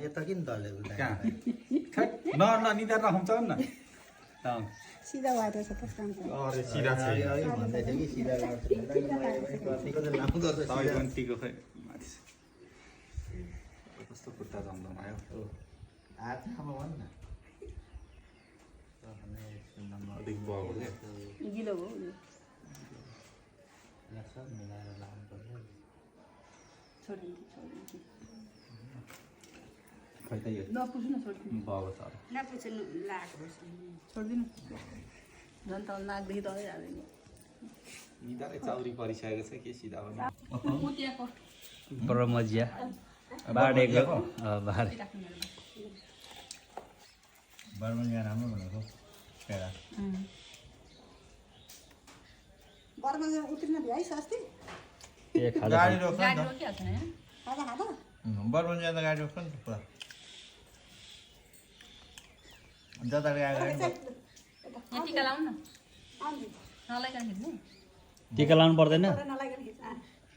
यता किन दल्यो कहाँ न निधार राखौँ न सिधा भएर छ त्यसको अरे सिधा छ भन्दै थियो कि सिधा लाउँछ पत्नीको त लाउँदो रहेछ तैपन्तीको खै माथि कस्तो खुट्टा जम्दम आयो आत्मामा भन् न अलिक भएको क्या गिलो हो सब मिलाएर लाउनु पर्यो छोडिदिन्छु खै त यो नपुछु न छोडिदिनु भएको छ नपुछु लागेको छोडिदिनु झन् त नाकदेखि तलै हाल्दैन निधारै चाउरी परिसकेको छ के सिधा पनि मुतियाको ब्रह्मजिया बाडेको बाडे बर्मनिया राम्रो भनेको पेडा बर्मा उत्रिन भ्याइस अस्ति एक गाडी हजार रोक्छ गाडी नि रोकिहाल्छ नि खाजा खाजा त बर्मनिया त गाडी रोक्छ नि त पुरा जता गाडी यहाँ टिका लाउनु न नलाइकन हिँड्नु टिका लाउनु पर्दैन नलाइकन